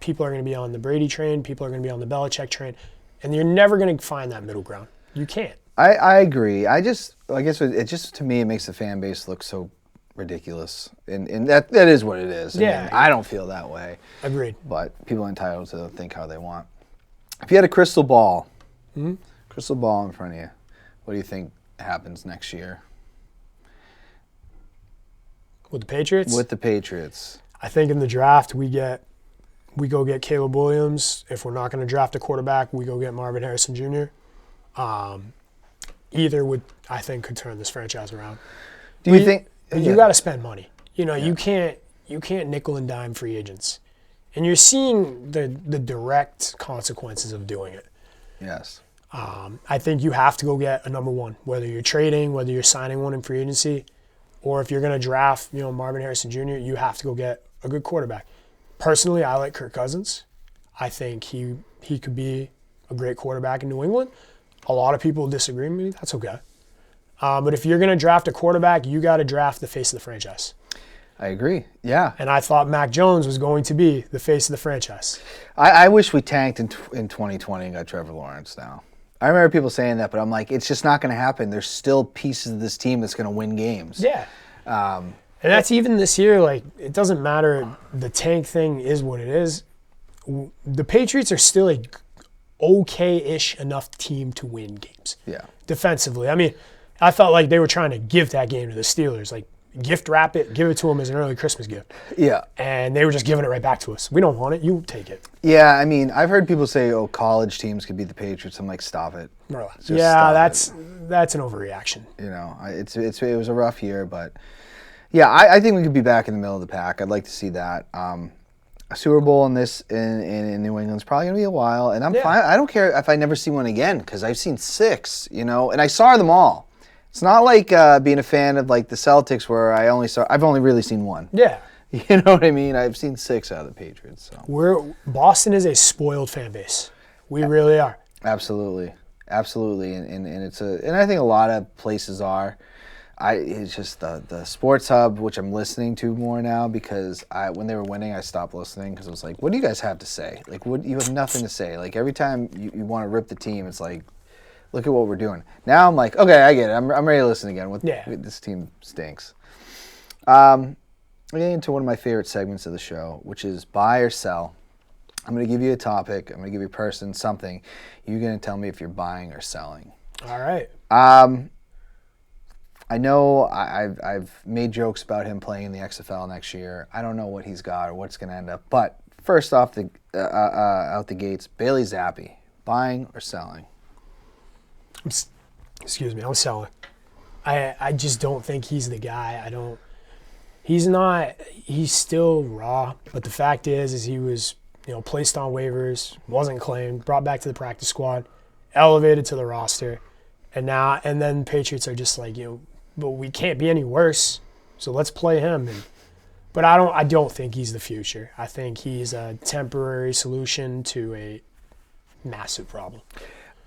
People are going to be on the Brady train. People are going to be on the Belichick train. And you're never going to find that middle ground. You can't. I agree. I guess it just, to me, it makes the fan base look so ridiculous. And that is what it is. I don't feel that way. Agreed. But people are entitled to think how they want. If you had a crystal ball in front of you, what do you think happens next year? With the Patriots? With the Patriots. I think in the draft we go get Caleb Williams. If we're not going to draft a quarterback, we go get Marvin Harrison Jr. Either I think could turn this franchise around. Do you think? You got to spend money. You can't nickel and dime free agents, and you're seeing the direct consequences of doing it. Yes. I think you have to go get a number one, whether you're trading, whether you're signing one in free agency, or if you're going to draft, Marvin Harrison Jr., you have to go get a good quarterback. Personally, I like Kirk Cousins. I think he could be a great quarterback in New England. A lot of people disagree with me. That's okay. But if you're going to draft a quarterback, you got to draft the face of the franchise. I agree. Yeah. And I thought Mac Jones was going to be the face of the franchise. I wish we tanked in 2020 and got Trevor Lawrence now. I remember people saying that, but I'm like, it's just not going to happen. There's still pieces of this team that's going to win games. Yeah. And that's even this year. Like, it doesn't matter. The tank thing is what it is. The Patriots are still a okay-ish enough team to win games. Yeah. Defensively. I mean, I felt like they were trying to give that game to the Steelers. Like, gift wrap it, give it to them as an early Christmas gift. Yeah. And they were just giving it right back to us. We don't want it. You take it. Yeah, I mean, I've heard people say, college teams could beat the Patriots. I'm like, stop it. Yeah, that's an overreaction. It was a rough year, but yeah, I think we could be back in the middle of the pack. I'd like to see that. A Super Bowl in New England's probably going to be a while, and I'm fine. I don't care if I never see one again because I've seen 6, and I saw them all. It's not like being a fan of like the Celtics where I've only really seen one. Yeah. You know what I mean? I've seen 6 out of the Patriots. So. Boston is a spoiled fan base. We really are. Absolutely. Absolutely. And I think a lot of places are. It's just the Sports Hub, which I'm listening to more now because when they were winning, I stopped listening because I was like, what do you guys have to say? Like, you have nothing to say. Like, every time you want to rip the team, it's like, look at what we're doing. Now I'm like, okay, I get it. I'm ready to listen again. This team stinks. I'm getting into one of my favorite segments of the show, which is buy or sell. I'm going to give you a topic. I'm going to give you a person, something. You're going to tell me if you're buying or selling. All right. I know I've made jokes about him playing in the XFL next year. I don't know what he's got or what's going to end up. But first off out the gates, Bailey Zappi, buying or selling? Excuse me, I'm selling. I just don't think he's the guy. He's not, he's still raw, but the fact is he was, placed on waivers, wasn't claimed, brought back to the practice squad, elevated to the roster, and then Patriots are just like, but we can't be any worse, so let's play him. But I don't think he's the future. I think he's a temporary solution to a massive problem.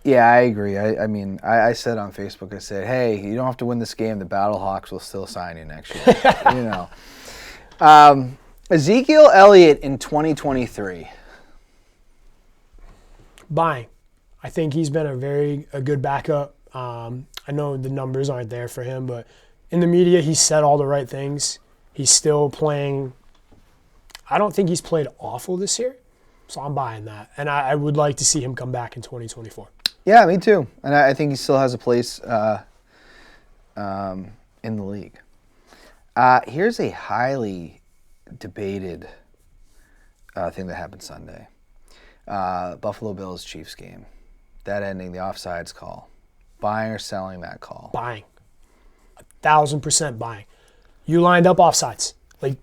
Yeah, I agree. I mean, I said on Facebook, I said, hey, you don't have to win this game. The Battlehawks will still sign you next year. Ezekiel Elliott in 2023. Buying. I think he's been a good backup. I know the numbers aren't there for him, but in the media, he said all the right things. He's still playing. I don't think he's played awful this year, so I'm buying that. And I would like to see him come back in 2024. Yeah, me too. And I think he still has a place in the league. Here's a highly debated thing that happened Sunday. Buffalo Bills Chiefs game. That ending, the offsides call. Buying or selling that call? Buying. 1,000% buying. You lined up offsides. Like,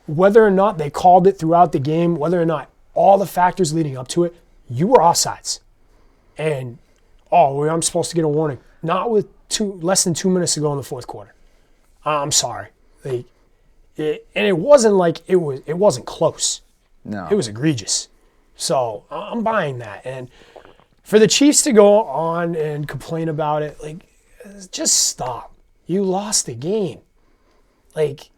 whether or not they called it throughout the game, whether or not all the factors leading up to it, you were offsides. And, I'm supposed to get a warning. Not with less than 2 minutes to go in the fourth quarter. I'm sorry. And it wasn't like it wasn't close. No. It was egregious. So I'm buying that. And for the Chiefs to go on and complain about it, like, just stop. You lost the game. Like,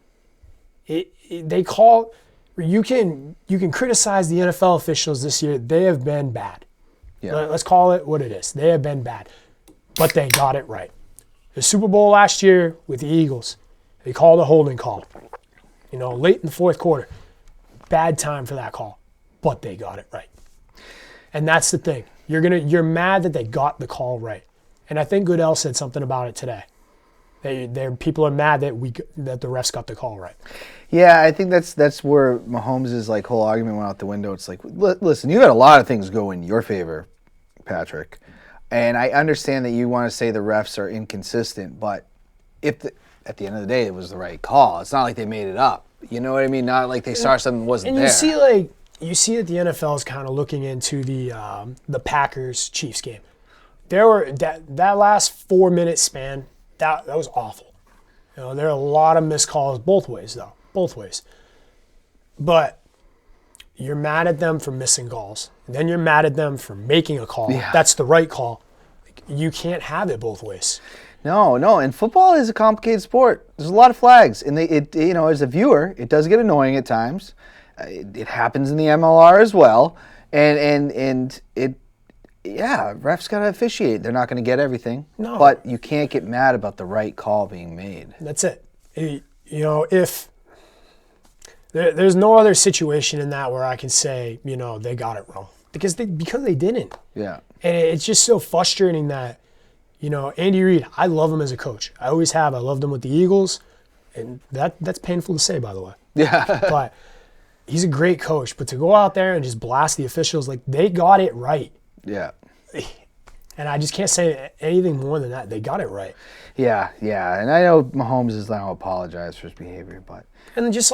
they call. You can criticize the NFL officials this year. They have been bad. Yeah. Let's call it what it is. They have been bad, but they got it right. The Super Bowl last year with the Eagles, they called a holding call. Late in the fourth quarter. Bad time for that call, but they got it right. And that's the thing. You're mad that they got the call right. And I think Goodell said something about it today. People are mad that the refs got the call right. Yeah, I think that's where Mahomes' whole argument went out the window. It's like, listen, you had a lot of things go in your favor, Patrick, and I understand that you want to say the refs are inconsistent, but at the end of the day, it was the right call. It's not like they made it up. You know what I mean? Not like they saw something that wasn't there. And you see that the NFL is kind of looking into the Packers-Chiefs game. There were that last 4-minute span. That was awful. There are a lot of missed calls both ways, though. Both ways. But you're mad at them for missing calls. And then you're mad at them for making a call. Yeah. That's the right call. You can't have it both ways. No. And football is a complicated sport. There's a lot of flags. And as a viewer, it does get annoying at times. It happens in the MLR as well. Refs got to officiate. They're not going to get everything. No. But you can't get mad about the right call being made. That's it. If there's no other situation in that where I can say, they got it wrong. Because they didn't. Yeah. And it's just so frustrating that, Andy Reid, I love him as a coach. I always have. I loved him with the Eagles. And that's painful to say, by the way. Yeah. But he's a great coach. But to go out there and just blast the officials, they got it right. Yeah. And I just can't say anything more than that. They got it right. Yeah. And I know Mahomes has now apologized for his behavior, but... And then just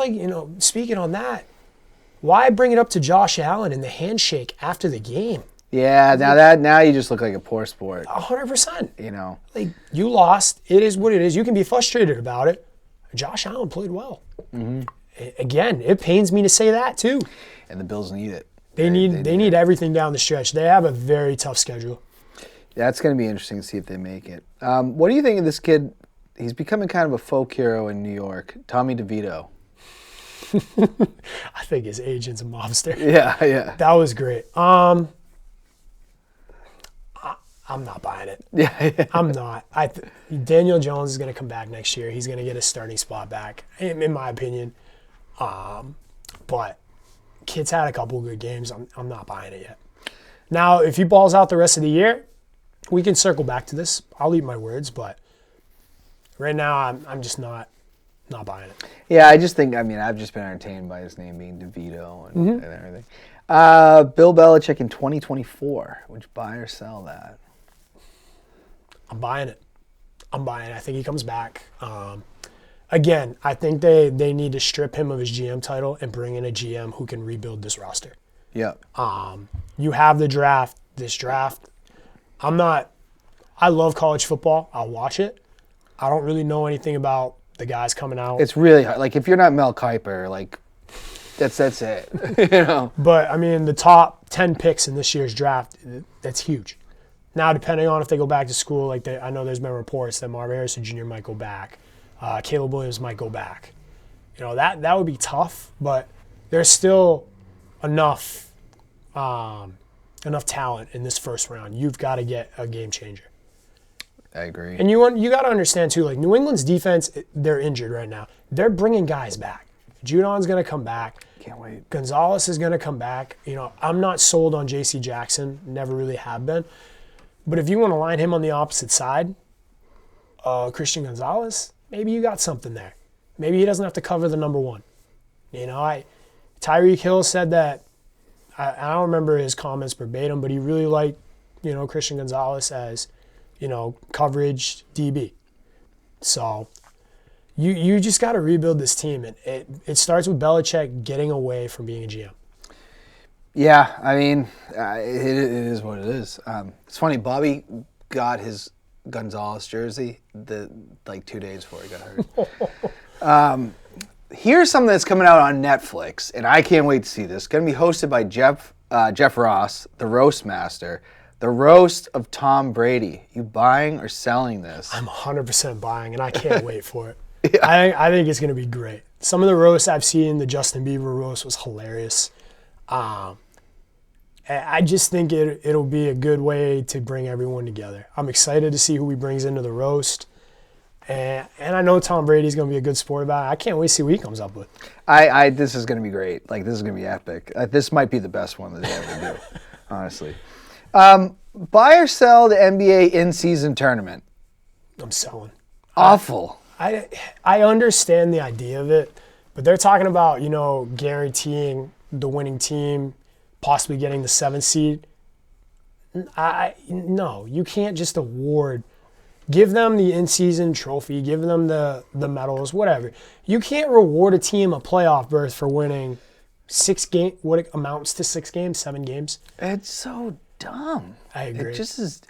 speaking on that, why bring it up to Josh Allen in the handshake after the game? Yeah, now you just look like a poor sport. 100%. You lost. It is what it is. You can be frustrated about it. Josh Allen played well. Mm-hmm. Again, it pains me to say that too. And the Bills need it. They need everything down the stretch. They have a very tough schedule. That's going to be interesting to see if they make it. What do you think of this kid? He's becoming kind of a folk hero in New York, Tommy DeVito. I think his agent's a mobster. Yeah. That was great. I'm not buying it. Yeah. I'm not. Daniel Jones is going to come back next year. He's going to get his starting spot back, in my opinion. But kid's had a couple good games. I'm not buying it yet. Now, if he balls out the rest of the year, we can circle back to this. I'll eat my words, but right now I'm just not buying it. Yeah, I just think, I've just been entertained by his name being DeVito and everything. Bill Belichick in 2024. Would you buy or sell that? I'm buying it. I think he comes back. Again, I think they need to strip him of his GM title and bring in a GM who can rebuild this roster. Yeah. You have the draft. This draft, I love college football. I'll watch it. I don't really know anything about the guys coming out. It's really hard. If you're not Mel Kiper, that's it. But, the top 10 picks in this year's draft, that's huge. Now, depending on if they go back to school, I know there's been reports that Marvin Harrison Jr. might go back. Caleb Williams might go back. That would be tough, but there's still enough talent in this first round. You've got to get a game changer. I agree. And you got to understand, too, New England's defense, they're injured right now. They're bringing guys back. Judon's going to come back. Can't wait. Gonzalez is going to come back. I'm not sold on J.C. Jackson. Never really have been. But if you want to line him on the opposite side, Christian Gonzalez, maybe you got something there. Maybe he doesn't have to cover the number one. Tyreek Hill said that, I don't remember his comments verbatim, but he really liked, Christian Gonzalez as, coverage DB. So you just got to rebuild this team. And it starts with Belichick getting away from being a GM. Yeah, I mean, it is what it is. It's funny, Bobby got his Gonzalez jersey 2 days before he got hurt. Here's something that's coming out on Netflix, and I can't wait to see this. It's going to be hosted by Jeff Ross, the roast master. The roast of Tom Brady. You buying or selling this? I'm 100% buying, and I can't wait for it. Yeah. I think it's going to be great. Some of the roasts I've seen, the Justin Bieber roast was hilarious. I just think it'll be a good way to bring everyone together. I'm excited to see who he brings into the roast. And I know Tom Brady's going to be a good sport about it. I can't wait to see what he comes up with. This is going to be great. This is going to be epic. This might be the best one that they ever do, honestly. Buy or sell the NBA in-season tournament? I'm selling. Awful. I understand the idea of it, but they're talking about, guaranteeing the winning team possibly getting the 7th seed. No, you can't just award. Give them the in-season trophy. Give them the medals, whatever. You can't reward a team a playoff berth for winning 6 games, what amounts to 6 games, 7 games. It's so dumb. I agree. It just is,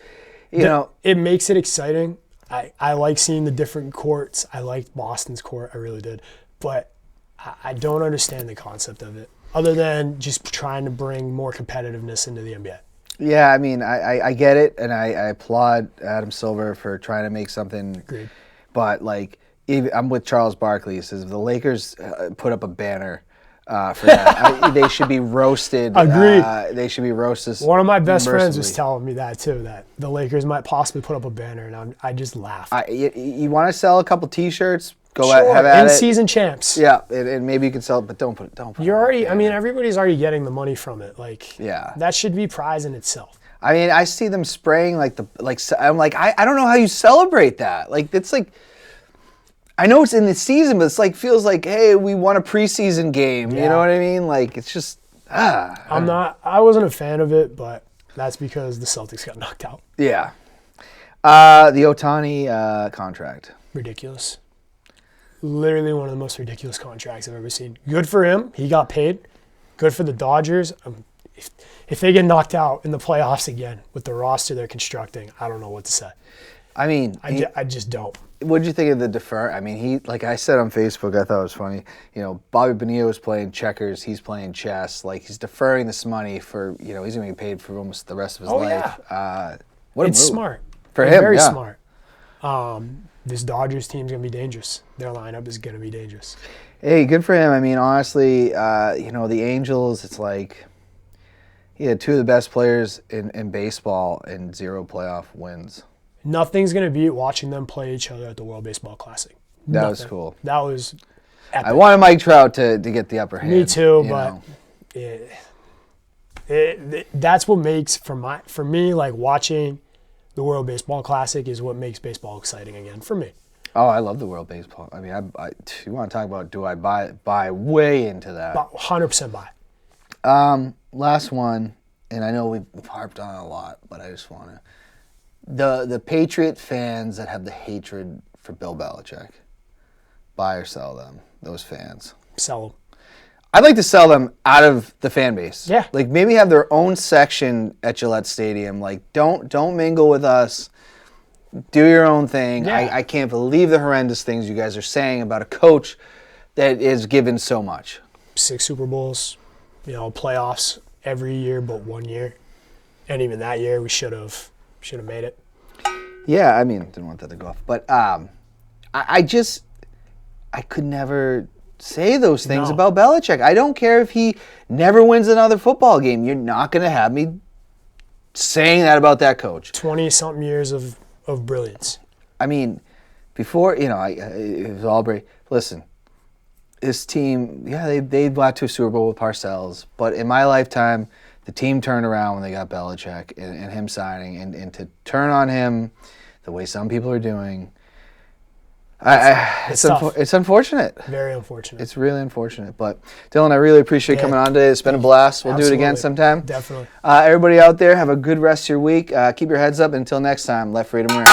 It makes it exciting. I like seeing the different courts. I liked Boston's court. I really did. But I don't understand the concept of it, other than just trying to bring more competitiveness into the NBA. Yeah, I mean, I get it, and I applaud Adam Silver for trying to make something. Agreed. But, I'm with Charles Barkley. He says if the Lakers put up a banner for that, they should be roasted. Agreed. They should be roasted. One of my best friends was telling me that, too, that the Lakers might possibly put up a banner, and I just laughed. You want to sell a couple T-shirts? Go sure, have at it. In-season champs. Yeah, and maybe you can sell it, but don't put it. You're already. Everybody's already getting the money from it. Yeah, that should be prize in itself. I mean, I see them spraying I'm like, I don't know how you celebrate that. It's like, I know it's in the season, but it's feels like, hey, we won a preseason game. Yeah. You know what I mean? It's just I wasn't a fan of it, but that's because the Celtics got knocked out. Yeah. The Ohtani contract. Ridiculous. Literally one of the most ridiculous contracts I've ever seen. Good for him. He got paid. Good for the Dodgers. If they get knocked out in the playoffs again with the roster they're constructing, I don't know what to say. I mean, I just don't. What did you think of the defer? I mean, he, like I said on Facebook, I thought it was funny. Bobby Bonilla is playing checkers. He's playing chess. He's deferring this money for, he's going to get paid for almost the rest of his life. Yeah. What a it's move. Smart. For it's him, very yeah. smart. This Dodgers team's going to be dangerous. Their lineup is going to be dangerous. Hey, good for him. I mean, honestly, the Angels, it's he had 2 of the best players in baseball and 0 playoff wins. Nothing's going to beat watching them play each other at the World Baseball Classic. That was cool. That was epic. I wanted Mike Trout to get the upper hand. Me too, but that's what makes, for me, watching the World Baseball Classic is what makes baseball exciting again for me. Oh, I love the World Baseball. I mean, you want to talk about do I buy way into that? 100% buy. Last one, and I know we've harped on it a lot, but I just want to. The Patriot fans that have the hatred for Bill Belichick, buy or sell them, those fans. Sell them. I'd like to sell them out of the fan base. Yeah. Maybe have their own section at Gillette Stadium. Don't mingle with us. Do your own thing. Yeah. I can't believe the horrendous things you guys are saying about a coach that is given so much. 6 Super Bowls, playoffs every year but 1 year. And even that year we should have made it. Yeah, I mean, didn't want that to go off. But I could never say those things about Belichick. I don't care if he never wins another football game. You're not going to have me saying that about that coach. 20-something years of brilliance. I mean, before, it was all great. Listen, this team, they got to a Super Bowl with Parcells, but in my lifetime, the team turned around when they got Belichick and him signing, and to turn on him the way some people are doing. It's unfortunate. Very unfortunate. It's really unfortunate. But Dylan, I really appreciate coming on today. It's been a blast. We'll do it again sometime. Definitely. Everybody out there, have a good rest of your week. Keep your heads up. Until next time, let freedom ring.